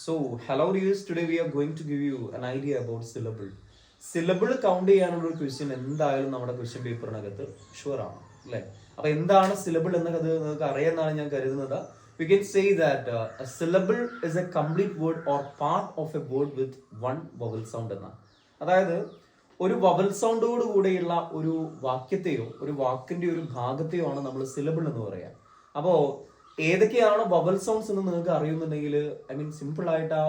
So, hello dears. Today we are going to give you an idea about syllable. Syllable count ചെയ്യാനുള്ള ഒരു question എന്തായാലും നമ്മുടെ question പേപ്പറിനകത്ത് sure ആണ് അല്ലേ? അപ്പൊ എന്താണ് സിലബിൾ എന്നത് നിങ്ങൾക്ക് അറിയാമെന്നാണ് ഞാൻ കരുതുന്നത്. We can say that a syllable is a complete word or part of a word with one vowel sound എന്നാണ്. അതായത് ഒരു വവൽ സൗണ്ടോട് കൂടെയുള്ള ഒരു വാക്യത്തെയോ ഒരു വാക്കിന്റെ ഒരു ഭാഗത്തെയോ ആണ് നമ്മൾ സിലബിൾ എന്ന് പറയാ. അപ്പോ ഏതൊക്കെയാണ് വവൽ സൗണ്ട്സ് എന്ന് നിങ്ങൾക്ക് അറിയുന്നുണ്ടെങ്കിൽ സിമ്പിൾ ആയിട്ട് ആ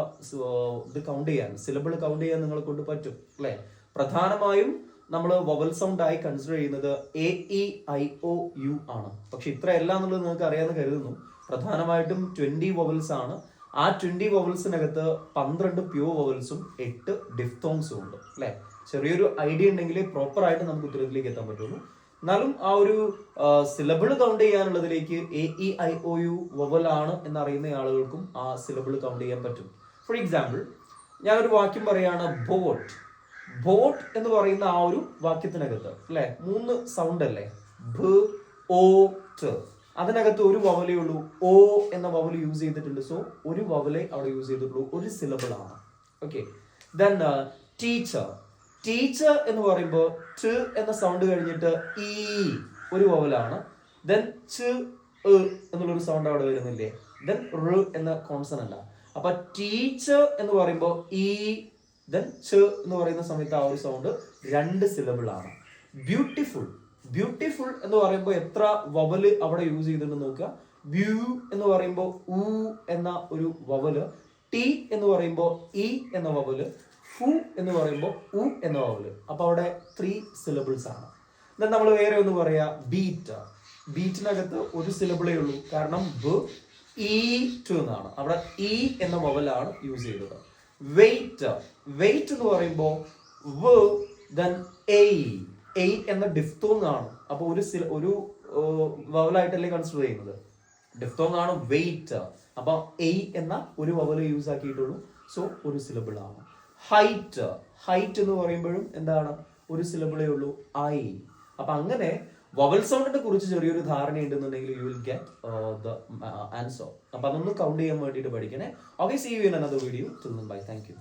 ഇത് കൗണ്ട് ചെയ്യാൻ സിലബിൾ കൗണ്ട് ചെയ്യാൻ നിങ്ങളെ കൊണ്ട് പറ്റും അല്ലെ. പ്രധാനമായും നമ്മൾ വവൽ സൗണ്ട് ആയി കൺസിഡർ ചെയ്യുന്നത് AEIOU ആണ്. പക്ഷെ ഇത്രയല്ല എന്നുള്ളത് നിങ്ങൾക്ക് അറിയാമെന്ന് കരുതുന്നു. പ്രധാനമായിട്ടും 20 വവൽസ് ആണ്. ആ 20 വവൽസിനകത്ത് 12 പ്യൂർ വവൽസും 8 ഡിഫ്തോങ്സും ഉണ്ട് അല്ലെ. ചെറിയൊരു ഐഡിയ ഉണ്ടെങ്കിൽ പ്രോപ്പർ ആയിട്ട് നമുക്ക് ഉത്തരത്തിലേക്ക് എത്താൻ പറ്റുള്ളൂ. എന്നാലും ആ ഒരു സിലബിൾ കൗണ്ട് ചെയ്യാനുള്ളതിലേക്ക് AEIOU വവൽ ആണ് എന്നറിയുന്ന ആളുകൾക്കും ആ സിലബിൾ കൗണ്ട് ചെയ്യാൻ പറ്റും. ഫോർ എക്സാമ്പിൾ, ഞാനൊരു വാക്യം പറയാണ് ബോട്ട്. ബോട്ട് എന്ന് പറയുന്ന ആ ഒരു വാക്യത്തിനകത്ത് അല്ലെ 3 സൗണ്ട് അല്ലേ, ബ ഓ ട്. അതിനകത്ത് ഒരു വവലേ ഉള്ളൂ, ഓ എന്ന വവൽ യൂസ് ചെയ്തിട്ടുണ്ട്. സോ ഒരു വവലേ അവിടെ യൂസ് ചെയ്തിട്ടുള്ളൂ, ഒരു സിലബിൾ ആണ്. ഓക്കെ. Then teacher. ടീച്ചർ എന്ന് പറയുമ്പോൾ ട് എന്ന സൗണ്ട് കഴിഞ്ഞിട്ട് ഈ ഒരു വവലാണ്. ദെൻ ച് എന്നുള്ളൊരു സൗണ്ട് അവിടെ വരുന്നില്ലേ. ദെൻ റ് എന്ന കോൺസണന്റ്. അപ്പൊ ടീച്ചർ എന്ന് പറയുമ്പോൾ ഈ, ദെൻ ച് എന്ന് പറയുന്ന സമയത്ത് ആ ഒരു സൗണ്ട് 2 സിലബിൾ ആണ്. ബ്യൂട്ടിഫുൾ. ബ്യൂട്ടിഫുൾ എന്ന് പറയുമ്പോൾ എത്ര വവല് അവിടെ യൂസ് ചെയ്തിട്ടുണ്ടെന്ന് നോക്കുക. ബ്യൂ എന്ന് പറയുമ്പോൾ ഉ എന്ന ഒരു വവല്, ടി എന്ന് പറയുമ്പോൾ ഇ എന്ന വവല്, ഫു എന്ന് പറയുമ്പോൾ ഉ എന്ന വവല്. അപ്പൊ അവിടെ 3 സിലബിൾസ് ആണ്. എന്നാൽ നമ്മൾ വേറെ ഒന്ന് പറയാ ബീറ്റ്. ബീറ്റിനകത്ത് ഒരു സിലബിളേ ഉള്ളൂ, കാരണം ബ ഇ ടു എന്നാണ്. അവിടെ ഇ എന്ന വവലാണ് യൂസ് ചെയ്തത്. വെയിറ്റ്. വെയിറ്റ് എന്ന് പറയുമ്പോൾ വ് ദെൻ എ എന്ന ഡിഫ്തോങ് ആണ്. അപ്പൊ ഒരു വവലായിട്ടല്ലേ കൺസിഡർ ചെയ്യുന്നത്. ഡിഫ്തോങ് ആണ് വെയിറ്റ്. അപ്പൊ എ എന്ന ഒരു വവല് യൂസ് ആക്കിയിട്ടുള്ളൂ. സോ ഒരു സിലബിൾ ആണ്. ഹൈറ്റ്. ഹൈറ്റ് എന്ന് പറയുമ്പോഴും എന്താണ്, ഒരു സിലബിളേ ഉള്ളൂ, ഐ. അപ്പൊ അങ്ങനെ വവൽ സൗണ്ടിനെ കുറിച്ച് ചെറിയൊരു ധാരണ ഉണ്ടെന്നുണ്ടെങ്കിൽ you will get the answer. അപ്പൊ അതൊന്ന് കൗണ്ട് ചെയ്യാൻ വേണ്ടിയിട്ട് പഠിക്കണേ. Okay, see you in another video. Till then bye. Thank U.